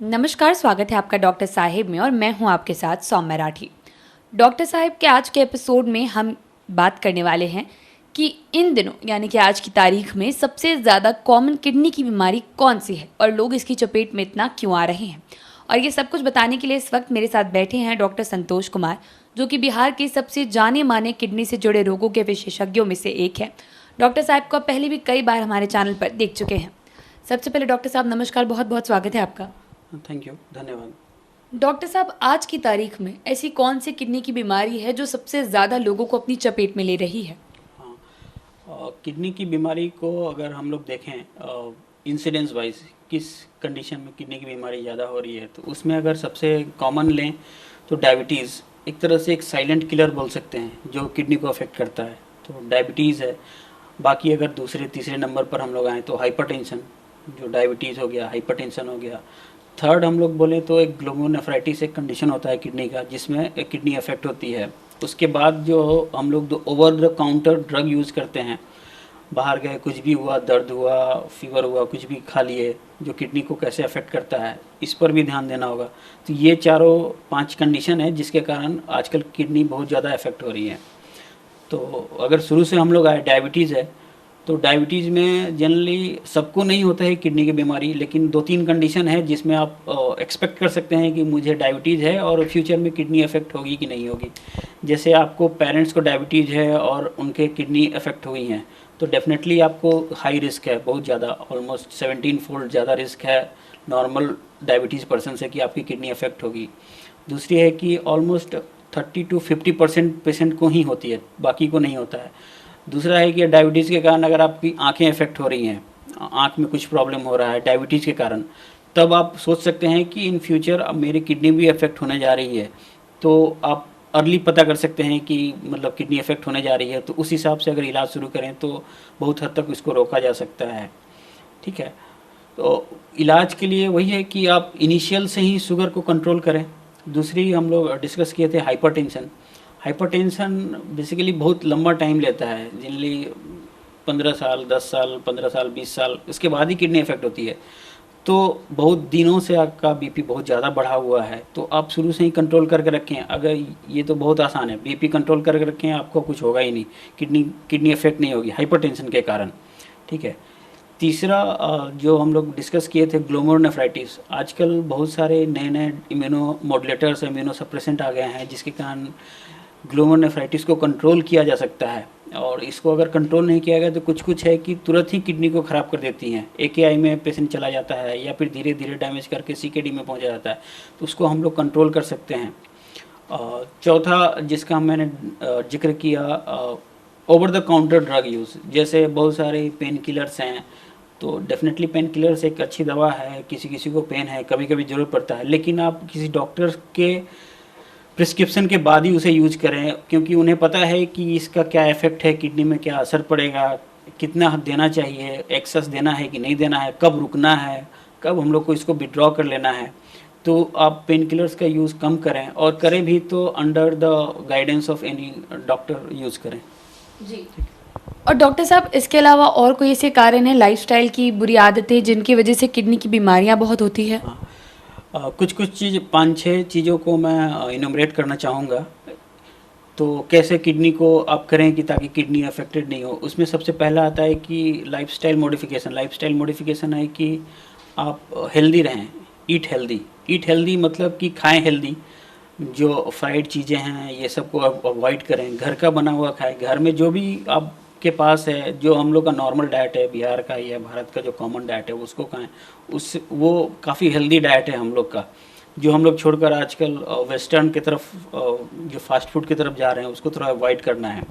नमस्कार, स्वागत है आपका डॉक्टर साहिब में और मैं हूं आपके साथ सौम्य राठी। डॉक्टर साहिब के आज के एपिसोड में हम बात करने वाले हैं कि इन दिनों यानी कि आज की तारीख में सबसे ज़्यादा कॉमन किडनी की बीमारी कौन सी है और लोग इसकी चपेट में इतना क्यों आ रहे हैं। और ये सब कुछ बताने के लिए इस वक्त मेरे साथ बैठे हैं डॉक्टर संतोष कुमार, जो कि बिहार के सबसे जाने माने किडनी से जुड़े रोगों के विशेषज्ञों में से एक है। डॉक्टर साहब को पहले भी कई बार हमारे चैनल पर देख चुके हैं। सबसे पहले डॉक्टर साहब नमस्कार, बहुत बहुत स्वागत है आपका। थैंक यू, धन्यवाद। डॉक्टर साहब, आज की तारीख में ऐसी कौन सी किडनी की बीमारी है जो सबसे ज़्यादा लोगों को अपनी चपेट में ले रही है? हाँ, किडनी की बीमारी को अगर हम लोग देखें इंसिडेंस वाइज किस कंडीशन में किडनी की बीमारी ज़्यादा हो रही है, तो उसमें अगर सबसे कॉमन लें तो डायबिटीज़ एक तरह से एक साइलेंट किलर बोल सकते हैं जो किडनी को अफेक्ट करता है, तो डायबिटीज़ है। बाकी अगर दूसरे तीसरे नंबर पर हम लोग आएँ तो हाइपरटेंशन, जो डायबिटीज़ हो गया, हाइपरटेंशन हो गया। थर्ड हम लोग बोले तो एक ग्लोमेरुलोनेफ्राइटिस एक कंडीशन होता है किडनी का, जिसमें एक किडनी अफेक्ट होती है। उसके बाद जो हम लोग जो over the counter drug use करते हैं, बाहर गए कुछ भी हुआ, दर्द हुआ, फीवर हुआ, कुछ भी खा लिए, जो किडनी को कैसे अफेक्ट करता है, इस पर भी ध्यान देना होगा। तो ये चारों पांच कंडीशन है जिसके कारण आजकल किडनी बहुत ज़्यादा अफेक्ट हो रही है। तो अगर शुरू से हम लोग आए, डायबिटीज़ है, तो डायबिटीज़ में जनरली सबको नहीं होता है किडनी की बीमारी, लेकिन दो तीन कंडीशन है जिसमें आप एक्सपेक्ट कर सकते हैं कि मुझे डायबिटीज़ है और फ्यूचर में किडनी अफेक्ट होगी कि नहीं होगी। जैसे आपको पेरेंट्स को डायबिटीज़ है और उनके किडनी अफेक्ट हुई हैं, तो डेफिनेटली आपको हाई रिस्क है, बहुत ज़्यादा, ऑलमोस्ट 17 फोल्ड ज़्यादा रिस्क है नॉर्मल डायबिटीज़ पर्सन से कि आपकी किडनी अफेक्ट होगी। दूसरी है कि ऑलमोस्ट 30 to 50% पेशेंट को ही होती है, बाकी को नहीं होता है। दूसरा है कि डायबिटीज़ के कारण अगर आपकी आंखें इफेक्ट हो रही हैं, आंख में कुछ प्रॉब्लम हो रहा है डायबिटीज़ के कारण, तब आप सोच सकते हैं कि इन फ्यूचर अब मेरी किडनी भी इफेक्ट होने जा रही है। तो आप अर्ली पता कर सकते हैं कि मतलब किडनी इफेक्ट होने जा रही है, तो उस हिसाब से अगर इलाज शुरू करें तो बहुत हद तक इसको रोका जा सकता है। ठीक है, तो इलाज के लिए वही है कि आप इनिशियल से ही शुगर को कंट्रोल करें। दूसरी हम लोग डिस्कस किए थे हाइपरटेंशन। हाइपरटेंशन बेसिकली बहुत लंबा टाइम लेता है, जनरली 15 साल, 10 साल, 15 साल, 20 साल, इसके बाद ही किडनी इफेक्ट होती है। तो बहुत दिनों से आपका बीपी बहुत ज़्यादा बढ़ा हुआ है, तो आप शुरू से ही कंट्रोल करके रखें। अगर ये तो बहुत आसान है, बीपी कंट्रोल करके रखें, आपको कुछ होगा ही नहीं, किडनी इफेक्ट नहीं होगी हाइपरटेंशन के कारण। ठीक है। तीसरा जो हम लोग डिस्कस किए थे ग्लोमेरुलोनेफ्राइटिस। आजकल बहुत सारे नए नए इम्यूनो मॉड्यूलेटर्स, इम्यूनो सप्रेसेंट आ गए हैं जिसके कारण ग्लोमेरुलोनेफ्राइटिस को कंट्रोल किया जा सकता है। और इसको अगर कंट्रोल नहीं किया गया तो कुछ कुछ है कि तुरंत ही किडनी को ख़राब कर देती हैं, AKI में पेशेंट चला जाता है या फिर धीरे धीरे डैमेज करके CKD में पहुंचा जाता है, तो उसको हम लोग कंट्रोल कर सकते हैं। चौथा जिसका मैंने जिक्र किया, over the counter drug use. जैसे बहुत सारे पेन किलर्स हैं, तो डेफिनेटली पेन किलर्स एक अच्छी दवा है, किसी किसी को पेन है, कभी कभी ज़रूरत पड़ता है, लेकिन आप किसी डॉक्टर के प्रिस्क्रिप्शन के बाद ही उसे यूज करें, क्योंकि उन्हें पता है कि इसका क्या इफेक्ट है, किडनी में क्या असर पड़ेगा, कितना देना चाहिए, एक्सेस देना है कि नहीं देना है, कब रुकना है, कब हम लोग को इसको विड्रॉ कर लेना है। तो आप पेन किलर्स का यूज़ कम करें, और करें भी तो under the guidance of any doctor use करें। जी। और डॉक्टर साहब, इसके अलावा और कोई ऐसे कारण है, लाइफस्टाइल की बुरी आदतें जिनकी वजह से किडनी की बीमारियां बहुत होती है? कुछ कुछ चीज़, 5-6 चीज़ों को मैं इनोमरेट करना चाहूँगा। तो कैसे किडनी को आप करें कि ताकि किडनी अफेक्टेड नहीं हो। उसमें सबसे पहला आता है कि लाइफस्टाइल मॉडिफिकेशन। लाइफस्टाइल मॉडिफिकेशन है कि आप हेल्दी रहें, ईट हेल्दी। ईट हेल्दी मतलब कि खाएं हेल्दी, जो फ्राइड चीज़ें हैं ये सब को अवॉइड करें, घर का बना हुआ खाएं। घर में जो भी आपके पास है, जो हम लोग का नॉर्मल डाइट है, बिहार का या भारत का जो कॉमन डाइट है उसको खाएं। उस वो काफ़ी हेल्दी डाइट है हम लोग का, जो हम लोग छोड़कर आजकल वेस्टर्न की तरफ, जो फास्ट फूड की तरफ जा रहे हैं, उसको थोड़ा अवॉइड करना है।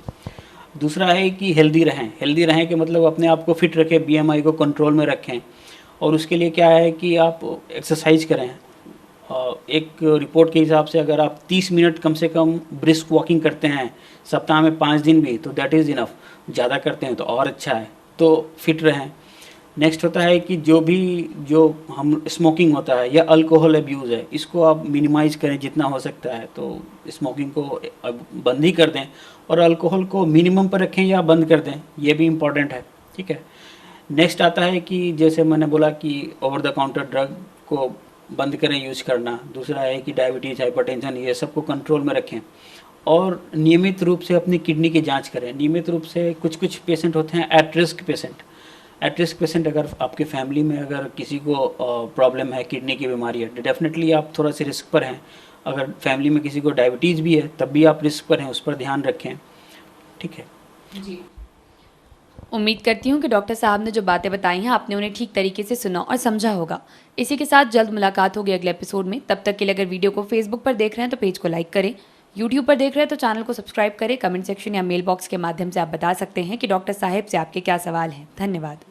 दूसरा है कि हेल्दी रहें। हेल्दी रहें कि मतलब अपने आप को फिट रखें, BMI को कंट्रोल में रखें, और उसके लिए क्या है कि आप एक्सरसाइज करें। एक रिपोर्ट के हिसाब से अगर आप 30 मिनट कम से कम ब्रिस्क वॉकिंग करते हैं सप्ताह में 5 दिन भी, तो दैट इज़ इनफ। ज़्यादा करते हैं तो और अच्छा है, तो फिट रहें। नेक्स्ट होता है कि जो हम स्मोकिंग होता है या अल्कोहल अब्यूज़ है, इसको आप मिनिमाइज़ करें जितना हो सकता है। तो स्मोकिंग को अब बंद ही कर दें, और अल्कोहल को मिनिमम पर रखें या बंद कर दें, ये भी इम्पॉर्टेंट है। ठीक है। नेक्स्ट आता है कि जैसे मैंने बोला कि ओवर द काउंटर ड्रग को बंद करें यूज करना। दूसरा है कि डायबिटीज़, हाइपरटेंशन ये सबको कंट्रोल में रखें और नियमित रूप से अपनी किडनी की जांच करें। नियमित रूप से कुछ पेशेंट होते हैं एट रिस्क पेशेंट अगर आपके फैमिली में अगर किसी को प्रॉब्लम है, किडनी की बीमारी है, डेफिनेटली आप थोड़ा सा रिस्क पर हैं। अगर फैमिली में किसी को डायबिटीज़ भी है तब भी आप रिस्क पर हैं, उस पर ध्यान रखें। ठीक है जी, उम्मीद करती हूँ कि डॉक्टर साहब ने जो बातें बताई हैं आपने उन्हें ठीक तरीके से सुना और समझा होगा। इसी के साथ जल्द मुलाकात होगी अगले एपिसोड में। तब तक के लिए अगर वीडियो को फेसबुक पर देख रहे हैं तो पेज को लाइक करें, यूट्यूब पर देख रहे हैं तो चैनल को सब्सक्राइब करें। कमेंट सेक्शन या मेल बॉक्स के माध्यम से आप बता सकते हैं कि डॉक्टर साहिब से आपके क्या सवाल हैं। धन्यवाद।